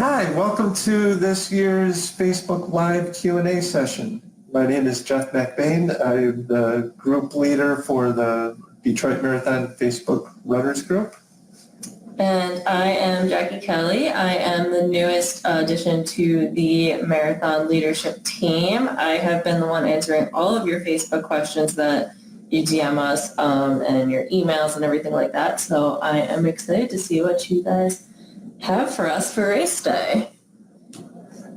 Hi, welcome to this year's Facebook Live Q&A session. My name is Jeff McBain. I'm the group leader for the Detroit Marathon Facebook Runners Group. And I am Jackie Kelly. I am the newest addition to the Marathon leadership team. I have been the one answering all of your Facebook questions that you DM us and your emails and everything like that. So I am excited to see what you guys have for us for race day.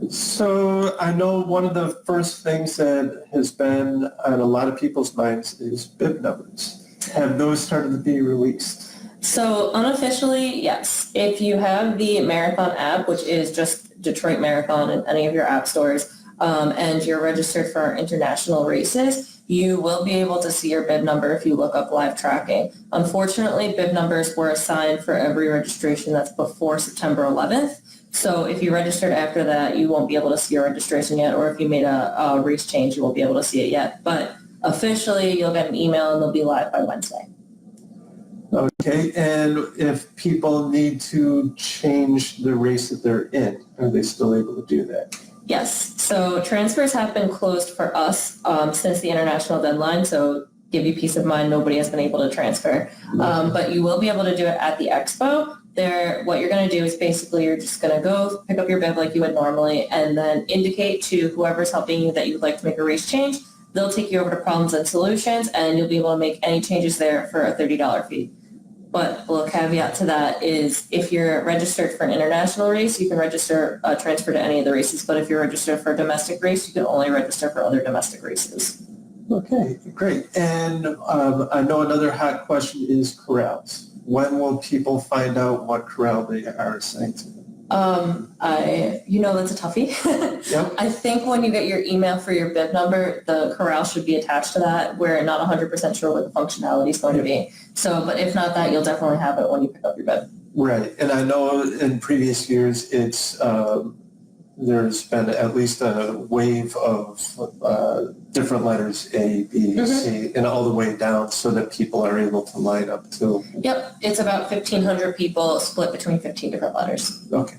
So I know one of the first things that has been on a lot of people's minds is bib numbers. Have those started to be released? So unofficially, yes. If you have the Marathon app, which is just Detroit Marathon in any of your app stores, and you're registered for our international races, you will be able to see your bib number if you look up live tracking. Unfortunately, bib numbers were assigned for every registration that's before September 11th. So if you registered after that, you won't be able to see your registration yet, or if you made a race change, you won't be able to see it yet. But officially, you'll get an email and they'll be live by Wednesday. Okay, and if people need to change the race that they're in, are they still able to do that? Yes, so transfers have been closed for us since the international deadline, so give you peace of mind, nobody has been able to transfer. But you will be able to do it at the expo. What you're going to do is basically you're just going to go pick up your bib like you would normally and then indicate to whoever's helping you that you'd like to make a race change. They'll take you over to Problems and Solutions, and you'll be able to make any changes there for a $30 fee. But a little caveat to that is if you're registered for an international race, you can register transfer to any of the races. But if you're registered for a domestic race, you can only register for other domestic races. Okay, great. And I know another hot question is corrals. When will people find out what corral they are assigned to? That's a toughie. Yep. I think when you get your email for your bib number, the corral should be attached to that. We're not 100% sure what the functionality is going to be. So, but if not that, you'll definitely have it when you pick up your bib. Right. And I know in previous years, there's been at least a wave of different letters, A, B, C, and all the way down so that people are able to line up too. Yep. It's about 1,500 people split between 15 different letters. Okay.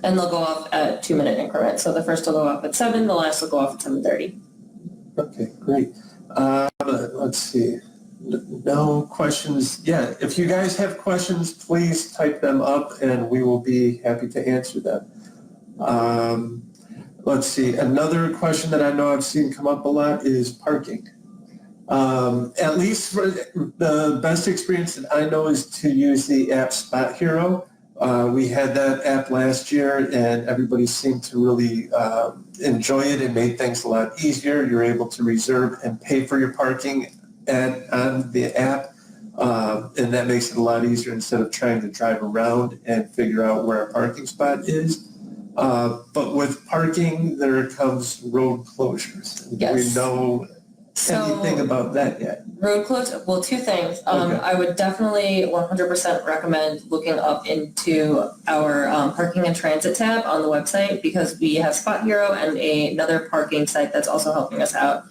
And they'll go off at 2-minute increments. So the first will go off at 7, the last will go off at 7:30. Okay, great. Let's see. No questions yet. If you guys have questions, please type them up and we will be happy to answer them. Let's see. Another question that I know I've seen come up a lot is parking. At least for the best experience that I know is to use the app Spot Hero. We had that app last year and everybody seemed to really enjoy it. It made things a lot easier. You're able to reserve and pay for your parking on the app, and that makes it a lot easier instead of trying to drive around and figure out where a parking spot is. But with parking, there comes road closures. Yes. Do we know anything about that yet? Road closure, well, two things. Okay. I would definitely 100% recommend looking up into our parking and transit tab on the website because we have Spot Hero and another parking site that's also helping us out.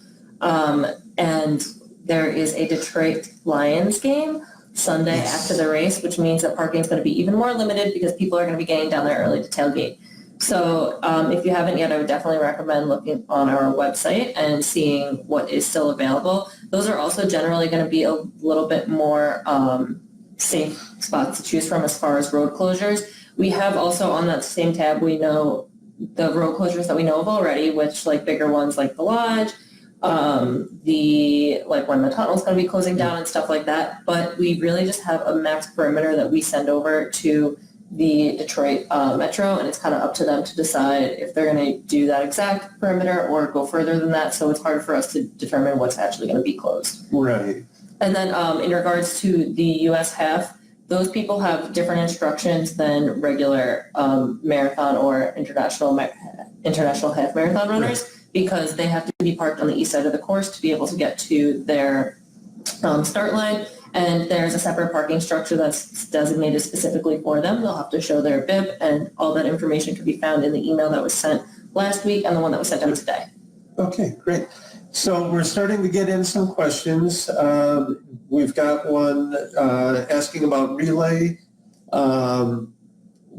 And there is a Detroit Lions game Sunday after the race, which means that parking is going to be even more limited because people are going to be getting down there early to tailgate. So if you haven't yet, I would definitely recommend looking on our website and seeing what is still available. Those are also generally going to be a little bit more safe spots to choose from as far as road closures. We have also on that same tab, we know the road closures that we know of already, which like bigger ones like the Lodge, when the tunnel's going to be closing down and stuff like that. But we really just have a max perimeter that we send over to the Detroit Metro, and it's kind of up to them to decide if they're going to do that exact perimeter or go further than that. So it's hard for us to determine what's actually going to be closed. Right. And then in regards to the U.S. half, those people have different instructions than regular marathon or international half marathon runners because they have to be parked on the east side of the course to be able to get to their start line. And there's a separate parking structure that's designated specifically for them. They'll have to show their bib, and all that information can be found in the email that was sent last week and the one that was sent out today. Okay, great. So we're starting to get in some questions. We've got one asking about relay.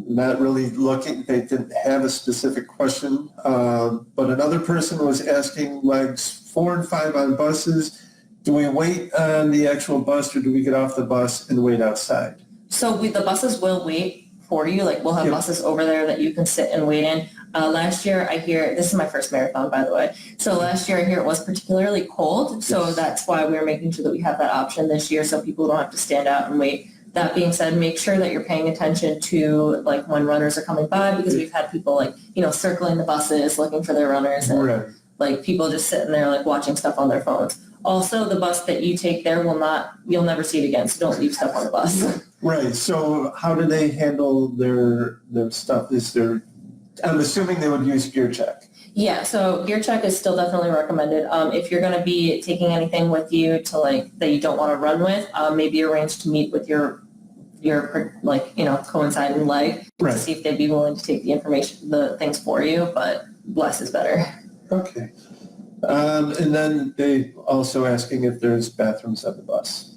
not really looking, they didn't have a specific question. But another person was asking legs 4 and 5 on buses. Do we wait on the actual bus or do we get off the bus and wait outside? So the buses will wait for you, like we'll have Yep. buses over there that you can sit and wait in. Last year I hear, this is my first marathon by the way, so last year I hear it was particularly cold, so Yes. that's why we're making sure that we have that option this year so people don't have to stand out and wait. That being said, make sure that you're paying attention to like when runners are coming by because we've had people like, circling the buses looking for their runners and Right. like people just sitting there like watching stuff on their phones. Also, the bus that you take there you'll never see it again, so don't leave stuff on the bus. Right. So how do they handle their stuff? I'm assuming they would use gear check. Yeah, so gear check is still definitely recommended. If you're going to be taking anything with you to like that you don't want to run with, maybe arrange to meet with your coinciding leg to Right. see if they'd be willing to take the things for you, but less is better. Okay. And then they also asking if there's bathrooms on the bus.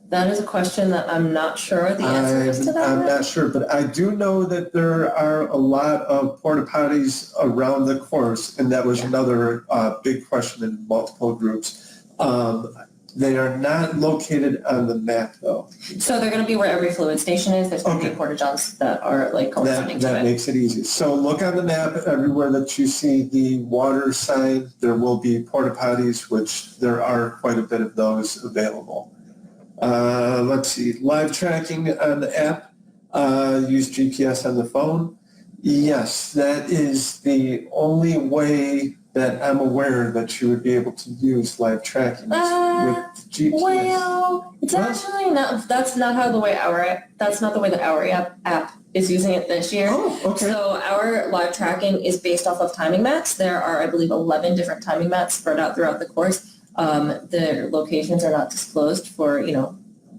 That is a question that I'm not sure the answer is to that. I'm not sure, but I do know that there are a lot of porta potties around the course, and that was another big question in multiple groups. They are not located on the map, though. So they're going to be where every fluid station is. There's going to be porta johns that are like coinciding to That it. makes it easy. So look on the map everywhere that you see the water sign. There will be porta potties, which there are quite a bit of those available. Let's see, live tracking on the app, use GPS on the phone. Yes, that is the only way that I'm aware that you would be able to use live tracking with GPS. Well, it's actually not, that's not the way that our app is using it this year. Oh, okay. So our live tracking is based off of timing mats. There are, I believe, 11 different timing mats spread out throughout the course. Their locations are not disclosed for,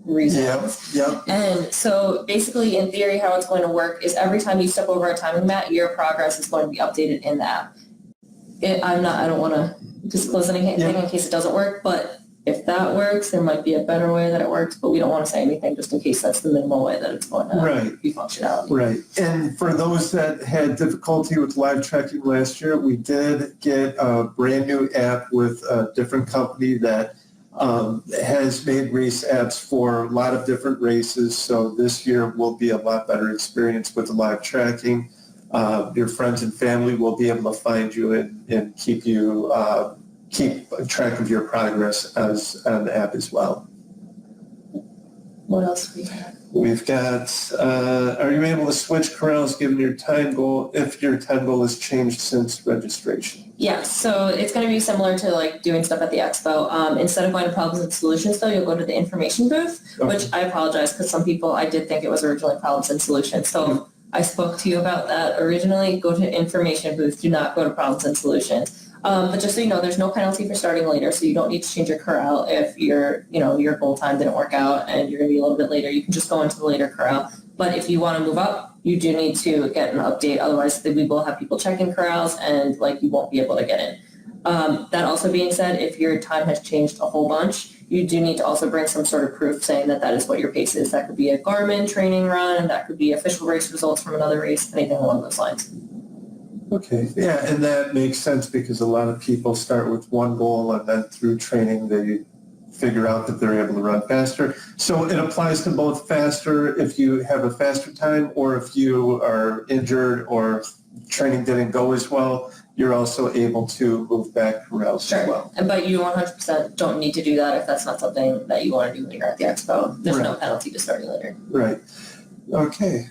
reasons. Yep. And so basically, in theory, how it's going to work is every time you step over a timing mat, your progress is going to be updated in the app. I don't want to disclose anything in case it doesn't work, but if that works, there might be a better way that it works, but we don't want to say anything just in case that's the minimal way that it's going to be functionality. Right. And for those that had difficulty with live tracking last year, we did get a brand new app with a different company that has made race apps for a lot of different races. So this year will be a lot better experience with the live tracking. Your friends and family will be able to find you and keep you keep track of your progress as on the app as well. What else do we have? We've got, are you able to switch corrals given your time goal if your time goal has changed since registration? Yeah, so it's going to be similar to like doing stuff at the expo. Instead of going to problems and solutions though, you'll go to the information booth, which I apologize because some people, I did think it was originally problems and solutions. So I spoke to you about that originally. Go to information booth, do not go to problems and solutions. But just so you know, there's no penalty for starting later, so you don't need to change your corral if your goal time didn't work out and you're going to be a little bit later. You can just go into the later corral. But if you want to move up, you do need to get an update. Otherwise, we will have people checking corrals and you won't be able to get in. That also being said, if your time has changed a whole bunch, you do need to also bring some sort of proof saying that that is what your pace is. That could be a Garmin training run, that could be official race results from another race, anything along those lines. Okay, yeah, and that makes sense because a lot of people start with one goal and then through training they figure out that they're able to run faster. So it applies to both faster if you have a faster time or if you are injured or training didn't go as well, you're also able to move back corrals as well. But you 100% don't need to do that if that's not something that you want to do when you're at the expo. There's no penalty to starting later. Right. Okay,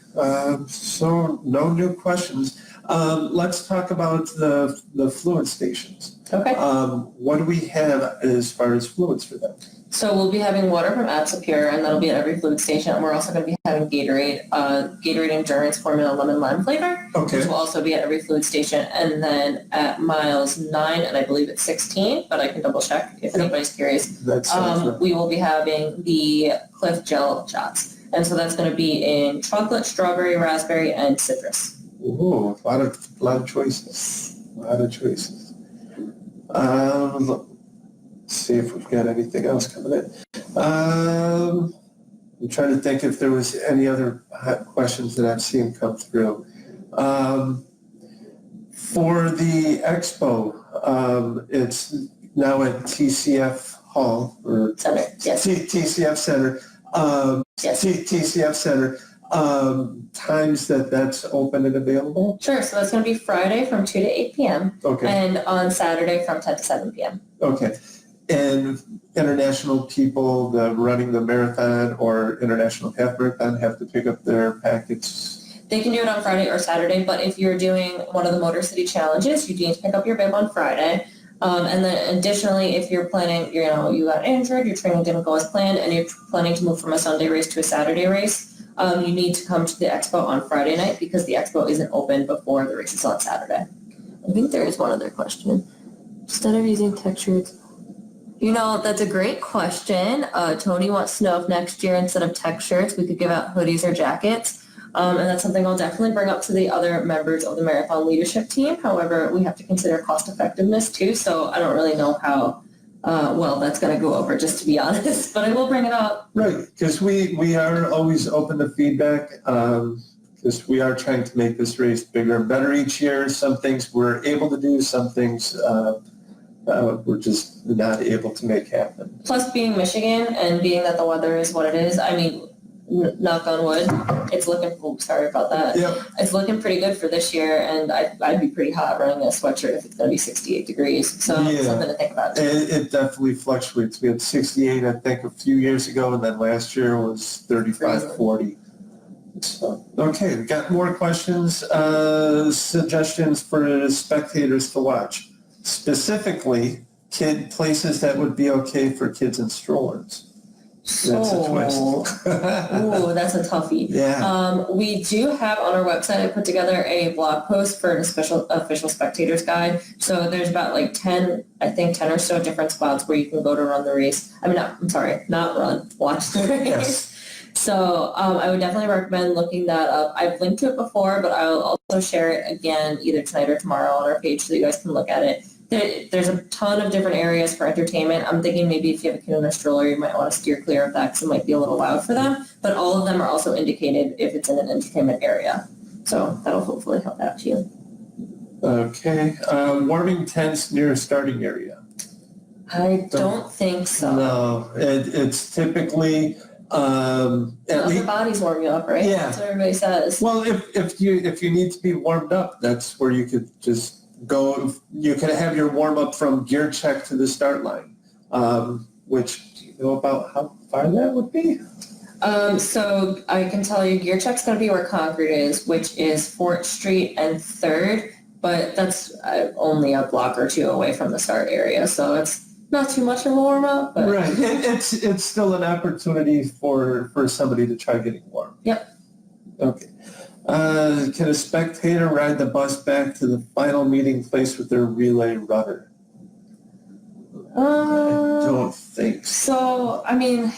so no new questions. Let's talk about the fluid stations. Okay. What do we have as far as fluids for them? So we'll be having water from Apsapure, and that'll be at every fluid station. And we're also going to be having Gatorade, Gatorade Endurance Formula Lemon Lime flavor, which will also be at every fluid station. And then at miles 9, and I believe it's 16, but I can double check if anybody's curious. We will be having the Cliff Gel shots. And so that's going to be in chocolate, strawberry, raspberry, and citrus. Ooh, a lot of choices. A lot of choices. Let's see if we've got anything else coming in. I'm trying to think if there was any other questions that I've seen come through. For the expo, it's now at TCF Hall or Center, yes. TCF Center. Yes. TCF Center. Times that's open and available? Sure, so that's going to be Friday from 2 to 8 p.m. Okay. And on Saturday from 10 to 7 p.m. Okay. And international people running the marathon or international half marathon have to pick up their packets? They can do it on Friday or Saturday, but if you're doing one of the Motor City Challenges, you need to pick up your bib on Friday. And then additionally, if you're planning, you got injured, your training didn't go as planned, and you're planning to move from a Sunday race to a Saturday race, you need to come to the expo on Friday night because the expo isn't open before the race is on Saturday. I think there is one other question. Instead of using textures, that's a great question. Tony wants to know if next year instead of tech shirts, we could give out hoodies or jackets. And that's something I'll definitely bring up to the other members of the marathon leadership team. However, we have to consider cost effectiveness too. So I don't really know how well that's going to go over, just to be honest, but I will bring it up. Right, because we are always open to feedback because we are trying to make this race bigger and better each year. Some things we're able to do, some things we're just not able to make happen. Plus being Michigan and being that the weather is what it is, I mean, knock on wood, it's looking, sorry about that. Yep. It's looking pretty good for this year, and I'd be pretty hot running a sweatshirt if it's going to be 68 degrees. So something to think about. It definitely fluctuates. We had 68, I think, a few years ago, and then last year was 35, 40. So, okay, we got more questions, suggestions for spectators to watch. Specifically, places that would be okay for kids in strollers. That's a twist. Ooh, that's a toughie. Yeah. We do have on our website, I put together a blog post for an official spectators guide. So there's about 10 or so different spots where you can go to run the race. Not run, watch the race. Yes. So I would definitely recommend looking that up. I've linked to it before, but I'll also share it again either tonight or tomorrow on our page so you guys can look at it. There's a ton of different areas for entertainment. I'm thinking maybe if you have a kid in a stroller, you might want to steer clear of that because it might be a little loud for them. But all of them are also indicated if it's in an entertainment area. So that'll hopefully help out you. Okay. Warming tents near a starting area. I don't think so. No, it's typically at least bodies warm you up, right? Yeah. That's what everybody says. Well, if you need to be warmed up, that's where you could just go. You can have your warm up from gear check to the start line, which do you know about how far that would be? So I can tell you gear check's going to be where Concord is, which is 4th Street and 3rd, but that's only a block or two away from the start area. So it's not too much of a warm up. But. Right. It's still an opportunity for somebody to try getting warm. Yep. Okay. Can a spectator ride the bus back to the final meeting place with their relay runner? I don't think so. So, I mean,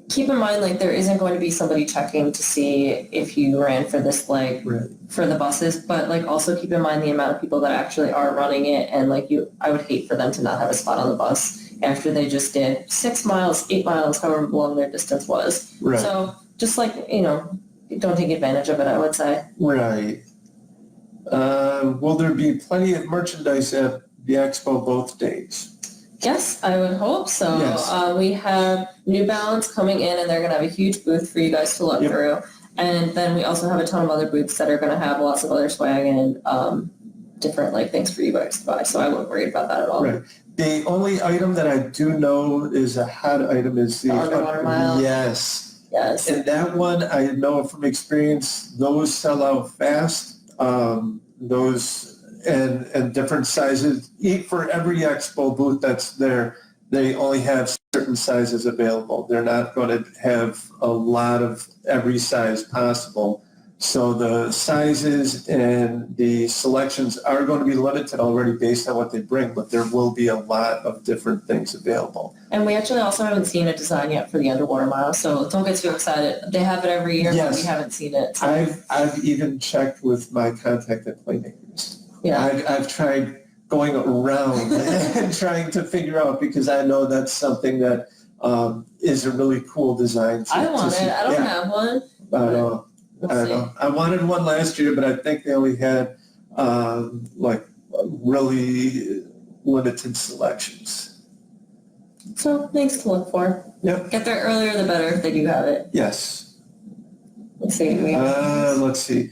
keep in mind, there isn't going to be somebody checking to see if you ran for this leg for the buses, but also keep in mind the amount of people that actually are running it, and I would hate for them to not have a spot on the bus after they just did 6 miles, 8 miles, however long their distance was. Right. So just don't take advantage of it, I would say. Right. Will there be plenty of merchandise at the expo both days? Yes, I would hope so. Yes. We have New Balance coming in, and they're going to have a huge booth for you guys to look through. And then we also have a ton of other booths that are going to have lots of other swag and different things for you guys to buy. So I wouldn't worry about that at all. Right. The only item that I do know is a hot item is the underwater mile. Yes. Yes. And that one, I know from experience, those sell out fast. Those and different sizes. For every expo booth that's there, they only have certain sizes available. They're not going to have a lot of every size possible. So the sizes and the selections are going to be limited already based on what they bring, but there will be a lot of different things available. And we actually also haven't seen a design yet for the underwater mile, so don't get too excited. They have it every year, but we haven't seen it. So. I've even checked with my contact at Playmakers. Yeah. I've tried going around and trying to figure out because I know that's something that is a really cool design. I want see. it. I don't Yeah, have one. I know. We'll I see. know. I wanted one last year, but I think they only had like really limited selections. So things to look for. Yep. Get there earlier the better if they do have it. Yes. Let's see. Let's see.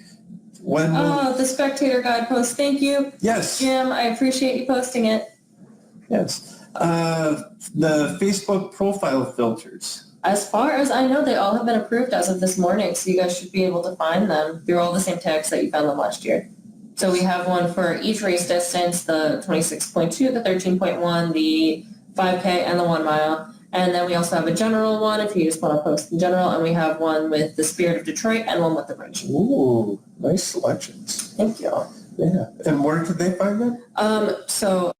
When? Oh, the Spectator Guide post. Thank you, Yes. Jim. I appreciate you posting it. Yes. The Facebook profile filters. As far as I know, they all have been approved as of this morning, so you guys should be able to find them through all the same tags that you found them last year. So we have one for each race distance, the 26.2, the 13.1, the 5K, and the 1 mile. And then we also have a general one if you just want to post in general, and we have one with the Spirit of Detroit and one with the bridge. Ooh, nice selections. Thank you. Yeah. And where could they find them? So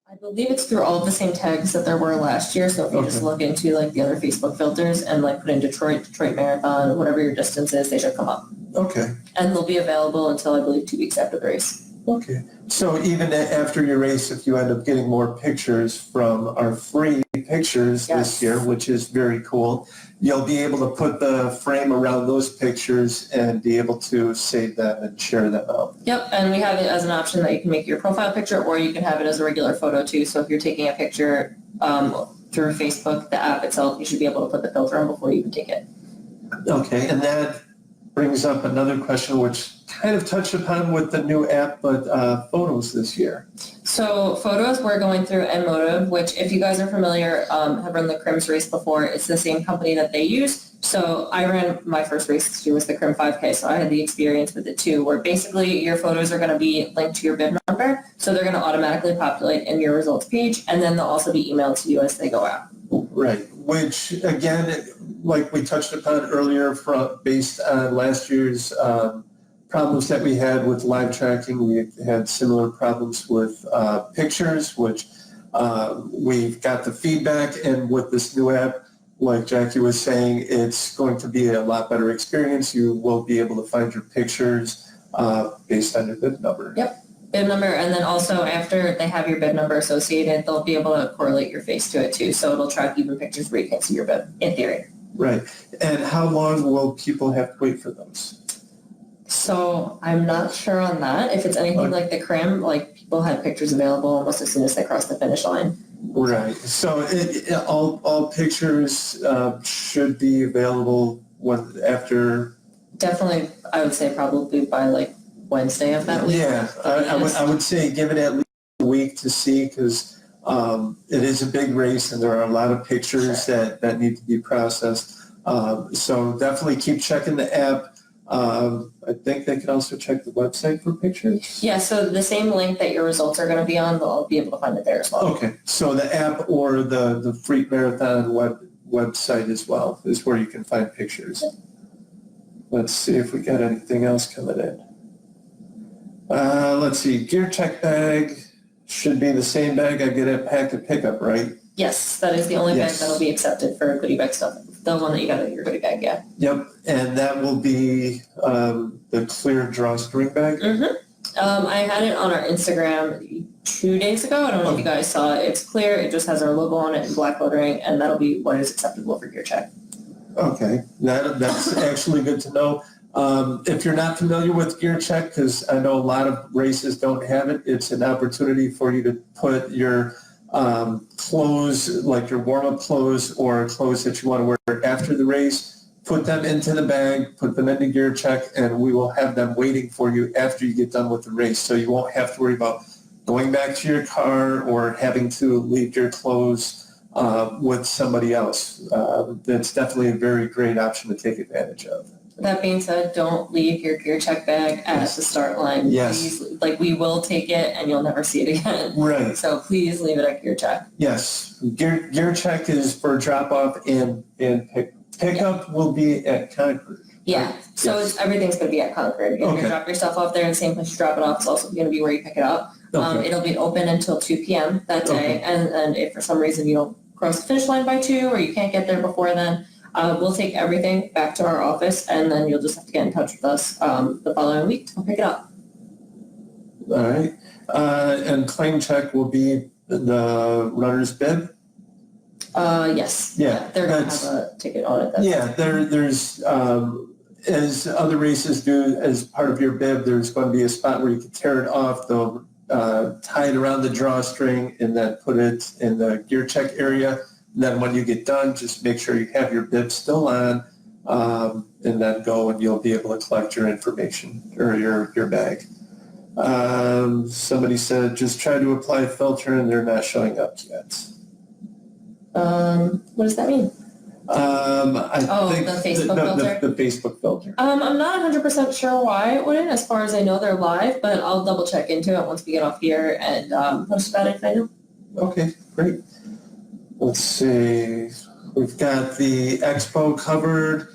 I believe it's through all of the same tags that there were last year. So if you just look into like the other Facebook filters and like put in Detroit Marathon, whatever your distance is, they should come up. Okay. And they'll be available until I believe 2 weeks after the race. Okay. So even after your race, if you end up getting more pictures from our free pictures this year, which is very cool, you'll be able to put the frame around those pictures and be able to save them and share them out. Yep, and we have it as an option that you can make your profile picture, or you can have it as a regular photo too. So if you're taking a picture through Facebook, the app itself, you should be able to put the filter on before you even take it. Okay, and that brings up another question, which kind of touched upon with the new app, but photos this year. So photos, we're going through Enmotive, which if you guys are familiar, have run the Crims race before, it's the same company that they use. So I ran my first race this year was the Crim 5K, so I had the experience with it too, where basically your photos are going to be linked to your bib number, so they're going to automatically populate in your results page, and then they'll also be emailed to you as they go out. Right, which again, like we touched upon earlier, based on last year's problems that we had with live tracking, we had similar problems with pictures, which we've got the feedback, and with this new app, like Jackie was saying, it's going to be a lot better experience. You will be able to find your pictures based on your bib number. Yep. Bib number, and then also after they have your bib number associated, they'll be able to correlate your face to it too, so it'll track even pictures where you can't see your bib, in theory. Right. And how long will people have to wait for those? So I'm not sure on that. If it's anything like the Crim, like people had pictures available almost as soon as they crossed the finish line. Right. So all pictures should be available after. Definitely, I would say probably by like Wednesday of that week. Yeah, I would say give it at least a week to see, because it is a big race and there are a lot of pictures that need to be processed. So definitely keep checking the app. I think they can also check the website for pictures. Yeah, so the same link that your results are going to be on, they'll be able to find it there as well. Okay, so the app or the Freak Marathon website as well is where you can find pictures. Let's see if we got anything else coming in. Let's see, gear check bag should be the same bag I get at Pack and Pickup, right? Yes, that is the only Yes. bag that'll be accepted for goodie bag stuff. The one that you got in your goodie bag, yeah. Yep, and that will be the clear drawstring bag? Mm-hmm. I had it on our Instagram 2 days ago. I don't know if you guys saw it. It's clear. It just has our logo on it in black lettering, and that'll be what is acceptable for gear check. Okay, that's actually good to know. If you're not familiar with gear check, because I know a lot of races don't have it, it's an opportunity for you to put your clothes, like your warm-up clothes or clothes that you want to wear after the race, put them into the bag, put them into gear check, and we will have them waiting for you after you get done with the race. So you won't have to worry about going back to your car or having to leave your clothes with somebody else. That's definitely a very great option to take advantage of. That being said, don't leave your gear check bag at the start line. Yes. Please, like we will take it and you'll never see it again. Right. So please leave it at gear check. Yes. Gear check is for drop off and pickup will be at Concord. Yeah. So everything's going to be at Concord. You're going to drop your stuff off there in the same place you drop it off. It's also going to be where you pick it up. Okay. It'll be open until 2 p.m. that day. Okay. And if for some reason you don't cross the finish line by 2 or you can't get there before then, we'll take everything back to our office, and then you'll just have to get in touch with us the following week to pick it up. All right. And claim check will be the runner's bib? Yes. Yeah, They're gonna that's- have a ticket on it. Yeah, there's, as other races do, as part of your bib, there's going to be a spot where you can tear it off. They'll tie it around the drawstring and then put it in the gear check area. And then when you get done, just make sure you have your bib still on, and then go and you'll be able to collect your information or your bag. Somebody said, just try to apply a filter and they're not showing up yet. What does that mean? I think the Facebook filter? The Facebook filter. I'm not 100% sure why it wouldn't. As far as I know, they're live, but I'll double check into it once we get off here and post about it if I know. Okay, great. Let's see. We've got the expo covered.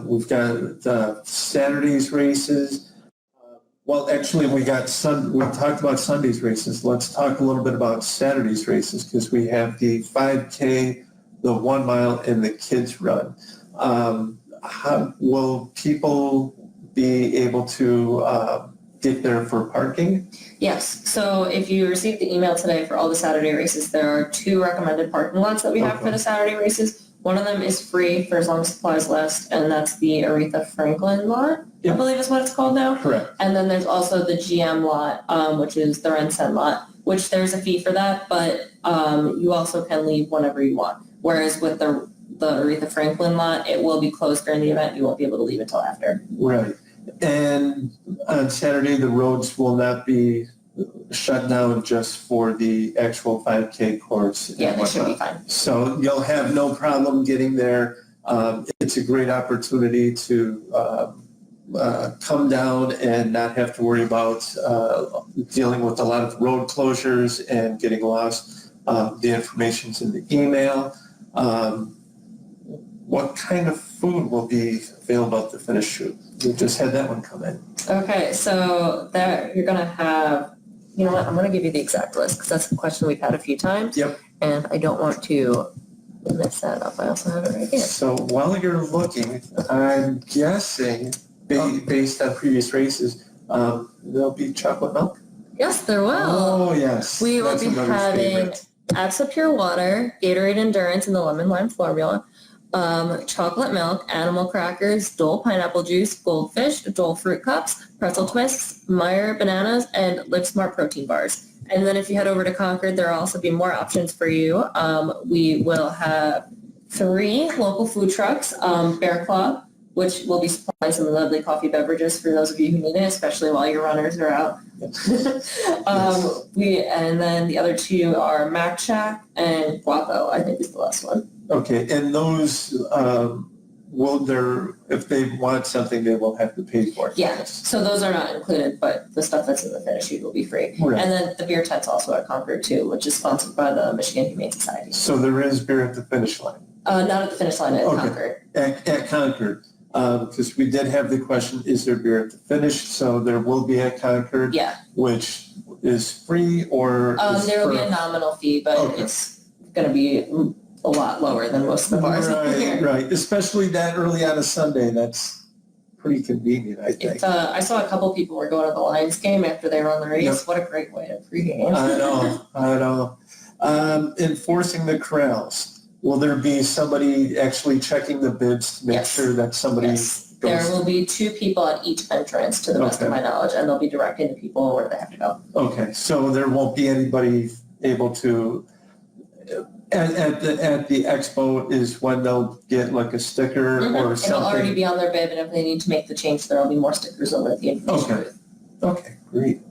We've got Saturday's races. Well, actually, we talked about Sunday's races. Let's talk a little bit about Saturday's races because we have the 5K, the 1 mile, and the kids run. How will people be able to get there for parking? Yes. So if you received the email today for all the Saturday races, there are 2 recommended parking lots that we have for the Saturday races. One of them is free for as long as supplies last, and that's the Aretha Franklin lot, I believe is what it's called now. Correct. And then there's also the GM lot, which is the Rensen lot, which there's a fee for that, but you also can leave whenever you want. Whereas with the Aretha Franklin lot, it will be closed during the event. You won't be able to leave until after. Right. And on Saturday, the roads will not be shut down just for the actual 5K course. Yeah, they should be fine. So you'll have no problem getting there. It's a great opportunity to come down and not have to worry about dealing with a lot of road closures and getting lost. The information's in the email. What kind of food will be available at the finish shoot? We just had that one come in. Okay, so there you're gonna have, you know what, I'm gonna give you the exact list because that's a question we've had a few times. Yep. And I don't want to mess that up. I also have it right here. So while you're looking, I'm guessing, based on previous races, there'll be chocolate milk? Yes, there will. Oh, yes. We will That's be another having favorite. Absa Pure Water, Gatorade Endurance in the lemon lime formula, chocolate milk, animal crackers, Dole pineapple juice, Goldfish, Dole fruit cups, pretzel twists, Meyer bananas, and Live Smart protein bars. And then if you head over to Concord, there will also be more options for you. We will have 3 local food trucks, Bear Claw, which will be supplying some lovely coffee beverages for those of you who need it, especially while your runners are out. And then the other 2 are Mac Shack and Guapo, I think is the last one. Okay, and those, if they want something, they will have to pay for it? Yeah, so those are not included, but the stuff that's in the finish sheet will be free. Right. And then the beer tent's also at Concord too, which is sponsored by the Michigan Humane Society. So there is beer at the finish line? Not at the finish line, at Okay. Concord. At Concord, because we did have the question, is there beer at the finish? So there will be at Concord, Yeah, which is free or? is there will be for- a nominal fee, but Okay. it's gonna be a lot lower than most of the bars over Right, here. right, especially that early on a Sunday, that's pretty convenient, I think. It's, I saw a couple people were going to the Lions game after they run the race. Yep. What a great way to pregame. I know. Enforcing the corrals, will there be somebody actually checking the bibs to make Yes. sure that somebody Yes, there goes? will be 2 people at each entrance to the best of Okay. my knowledge, and they'll be directing the people where they have to go. Okay, so there won't be anybody able to, at the expo is when they'll get like a sticker or It'll already something? be on their bib, and if they need to make the change, there'll be more stickers over at the information Okay. booth. Okay, great.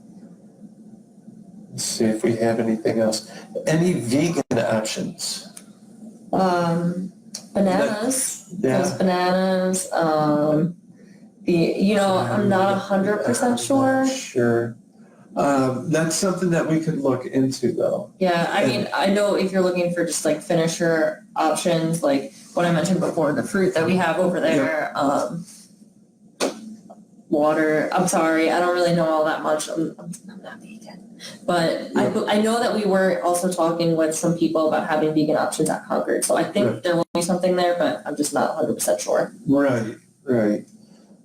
Let's see if we have anything else. Any vegan options? Bananas, Yeah. those bananas, I'm not 100% sure. Sure. That's something that we could look into though. Yeah, I mean, I know if you're looking for just like finisher options, like what I mentioned before, the fruit that we have over there, water, I'm sorry, I don't really know all that much. I'm not vegan. But I know that we were also talking with some people about having vegan options at Concord. So I think Right. there will be something there, but I'm just not 100% sure. Right, right.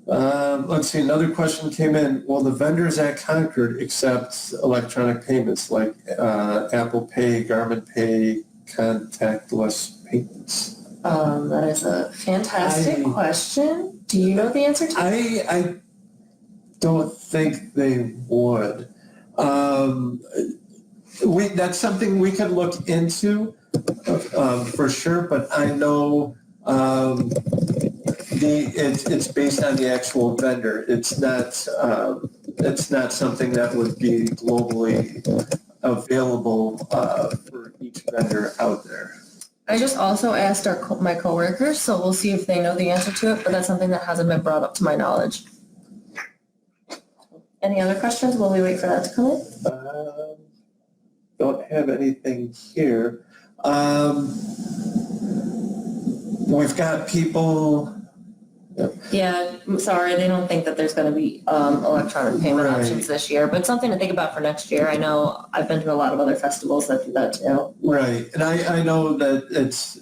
Let's see, another question came in. Will the vendors at Concord accept electronic payments like Apple Pay, Garmin Pay, contactless payments? That is a fantastic I- question. Do you know the answer to that? I don't think they would. That's something we could look into for sure, but I know it's based on the actual vendor. It's not something that would be globally available for each vendor out there. I just also asked my coworkers, so we'll see if they know the answer to it, but that's something that hasn't been brought up to my knowledge. Any other questions while we wait for that to come in? Don't have anything here. We've got people. Yeah, I'm sorry, they don't think that there's going to be electronic payment Right. options this year, but something to think about for next year. I know I've been to a lot of other festivals that do that too. Right, and I know that it's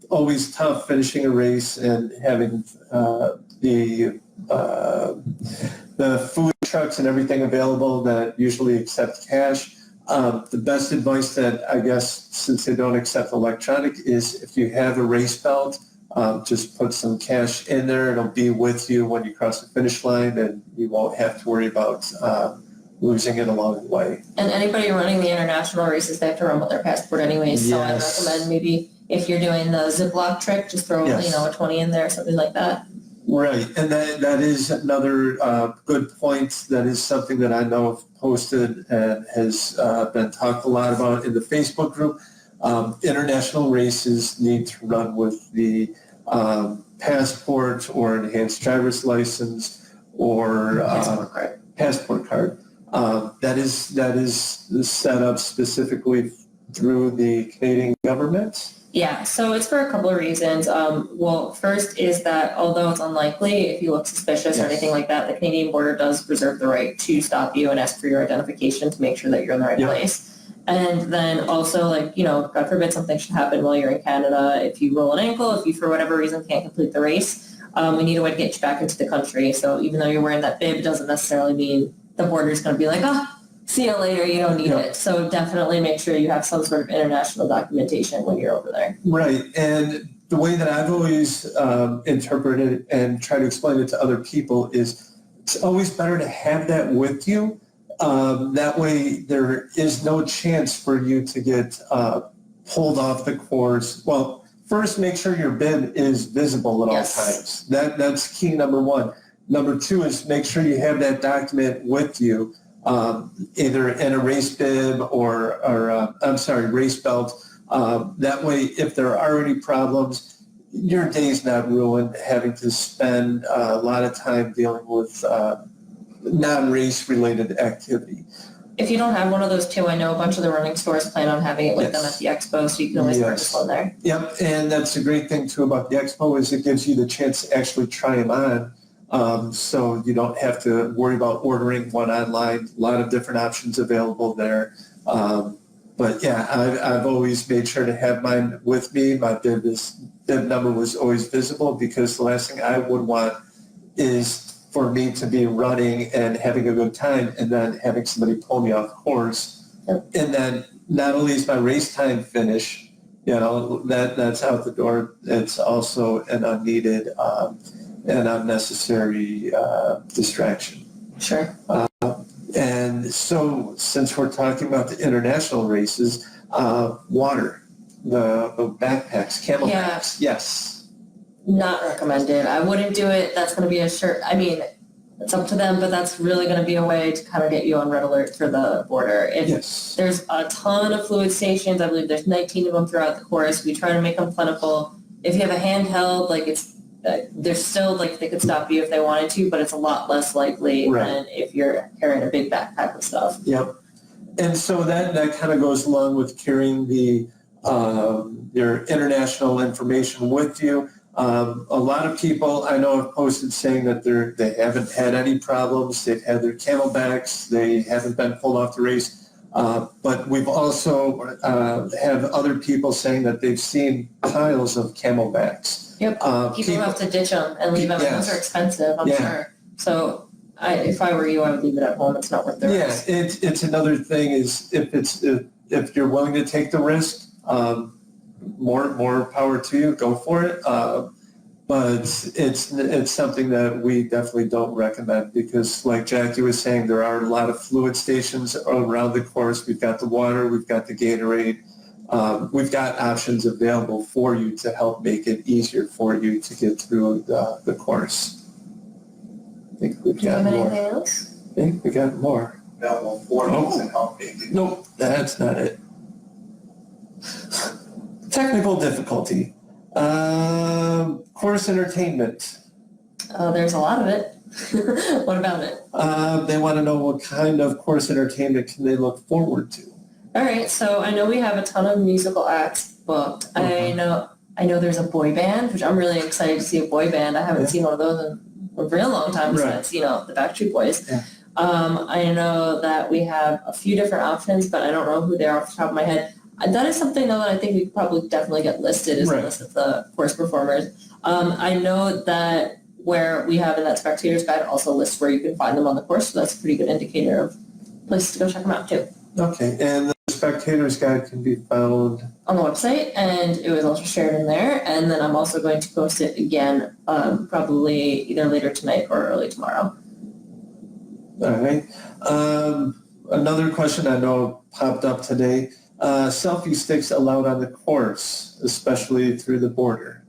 always tough finishing a race and having the food trucks and everything available that usually accept cash. The best advice that I guess, since they don't accept electronic, is if you have a race belt, just put some cash in there. It'll be with you when you cross the finish line, and you won't have to worry about losing it along the way. And anybody running the international races, they have to run with their passport anyways. So I Yes. recommend maybe if you're doing the Ziploc trick, just throw Yes. a 20 in there, something like that. Right, and that is another good point. That is something that I know I've posted and has been talked a lot about in the Facebook group. International races need to run with the passport or enhanced driver's license or Passport card. passport card. That is set up specifically through the Canadian government. Yeah, so it's for a couple of reasons. Well, first is that although it's unlikely, if you look suspicious or Yes. anything like that, the Canadian border does reserve the right to stop you and ask for your identification to make sure that you're in the right Yeah. place. And then also, God forbid something should happen while you're in Canada. If you roll an ankle, if you for whatever reason can't complete the race, we need a way to get you back into the country. So even though you're wearing that bib, it doesn't necessarily mean the border's going to be like, see you later, you don't need Yeah. it. So definitely make sure you have some sort of international documentation when you're over there. Right, and the way that I've always interpreted and try to explain it to other people is it's always better to have that with you. That way there is no chance for you to get pulled off the course. Well, first make sure your bib is visible at all Yes. times. That's key number one. Number two is make sure you have that document with you. Either in a race bib or race belt. That way, if there are any problems, your day's not ruined having to spend a lot of time dealing with non-race related activity. If you don't have one of those too, I know a bunch of the running stores plan on having it with them at the expo, so you can always Yes. purchase one there. Yep, and that's a great thing too about the expo is it gives you the chance to actually try them on. So you don't have to worry about ordering one online. A lot of different options available there. But yeah, I've always made sure to have mine with me. My bib number was always visible because the last thing I would want is for me to be running and having a good time and then having somebody pull me off course. Yep. And then not only is my race time finished, that's out the door. It's also an unneeded and unnecessary distraction. Sure. And so since we're talking about the international races, water, the backpacks, camelbacks, yes. Not recommended. I wouldn't do it. That's going to be it's up to them, but that's really going to be a way to kind of get you on red alert for the border. Yes. There's a ton of fluid stations. I believe there's 19 of them throughout the course. We try to make them plentiful. If you have a handheld, there's still they could stop you if they wanted to, but it's a lot less likely Right. than if you're carrying a big backpack with stuff. Yep. And so that kind of goes along with carrying your international information with you. A lot of people I know have posted saying that they haven't had any problems. They've had their camelbacks. They haven't been pulled off the race. But we've also have other people saying that they've seen piles of camelbacks. Yep. People have to ditch them and leave them. Yes. Those are expensive, I'm Yeah. sure. So if I were you, I would leave it at home. It's not worth the risk. Yeah, it's another thing is if you're willing to take the risk, more power to you, go for it. But it's something that we definitely don't recommend because like Jackie was saying, there are a lot of fluid stations around the course. We've got the water, we've got the Gatorade. We've got options available for you to help make it easier for you to get through the course. I think we've Do you got have more. anything else? I think we got more. Available for you to help make it. Nope, that's not it. Technical difficulty. Course entertainment. There's a lot of it. What about it? They want to know what kind of course entertainment can they look forward to. All right, so I know we have a ton of musical acts booked. I know there's a boy band, which I'm really excited to see a boy band. I haven't seen one of those in a real long time Right. since, the Backstreet Boys. Yeah. I know that we have a few different options, but I don't know who they are off the top of my head. That is something though that I think we could probably definitely get listed as a Right. list of the course performers. I know that where we have in that spectators guide also lists where you can find them on the course, so that's a pretty good indicator of places to go check them out too. Okay, and the spectator's guide can be found. On the website, and it was also shared in there, and then I'm also going to post it again probably either later tonight or early tomorrow. All right. Another question I know popped up today. Selfie sticks allowed on the course, especially through the border.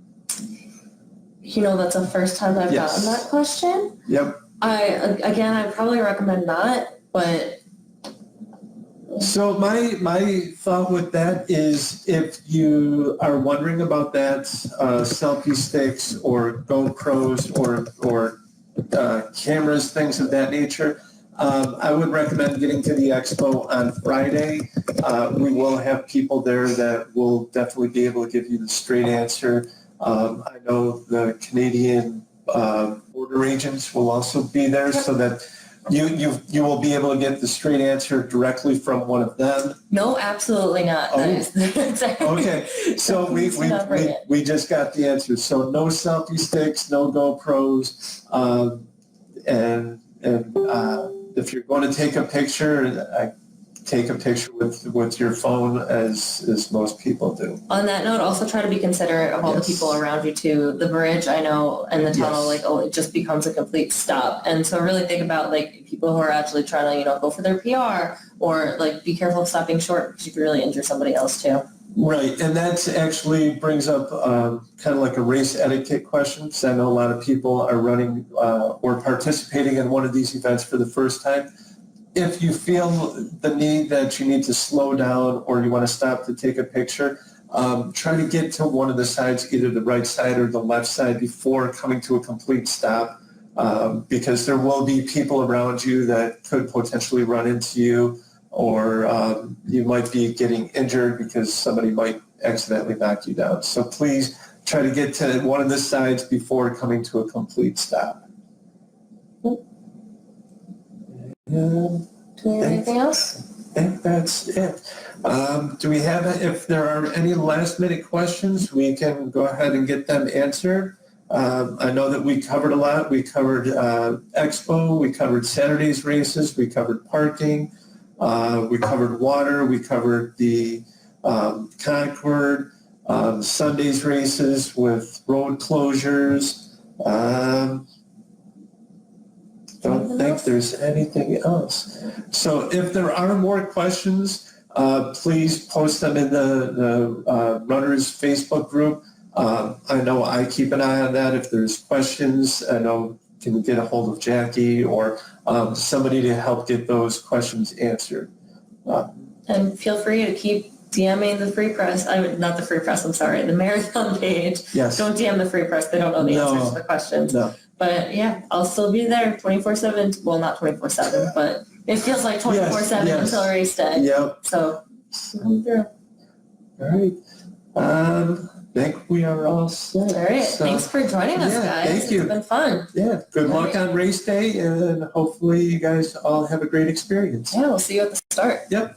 That's the first time I've Yes. gotten that question. Yep. I probably recommend not, but So my thought with that is if you are wondering about that, selfie sticks or GoPros or cameras, things of that nature, I would recommend getting to the expo on Friday. We will have people there that will definitely be able to give you the straight answer. I know the Canadian border agents will also be there so that you will be able to get the straight answer directly from one of them. no, absolutely not. Oh. Exactly. Okay, so we just got the answer. So no selfie sticks, no GoPros, and if you're going to take a picture, take a picture with your phone as most people do. On that note, also try to be considerate of all Yes. the people around you too. The bridge, I know, and the tunnel, Yes. it just becomes a complete stop. And so really think about people who are actually trying to, go for their PR or be careful of stopping short because you could really injure somebody else too. Right, and that actually brings up kind of like a race etiquette question, because I know a lot of people are running or participating in one of these events for the first time. If you feel the need that you need to slow down or you want to stop to take a picture, try to get to one of the sides, either the right side or the left side before coming to a complete stop, because there will be people around you that could potentially run into you, or you might be getting injured because somebody might accidentally knock you down. So please try to get to one of the sides before coming to a complete stop. Do you have anything else? I think that's it. Do we have, if there are any last minute questions, we can go ahead and get them answered. I know that we covered a lot. We covered Expo, we covered Saturday's races, we covered parking, we covered water, we covered the Concord, Sunday's races with road closures. Don't think there's anything else. So if there are more questions, please post them in the Runners Facebook group. I know I keep an eye on that. If there's questions, I know you can get a hold of Jackie or somebody to help get those questions answered. And feel free to keep DMing the Free Press. Not the Free Press, I'm sorry, the Marathon page. Yes. Don't DM the Free Press. They don't know the No. answers to the questions. No. But yeah, I'll still be there 24/7. Well, not 24/7, but it feels like 24/7 yes. until race day. Yep. So, come through. All right. I think we are all set. All right. So, Thanks for joining us, yeah, guys. thank you. It's been fun. Yeah. Good luck on race day, and hopefully you guys all have a great experience. Yeah, we'll see you at the start. Yep.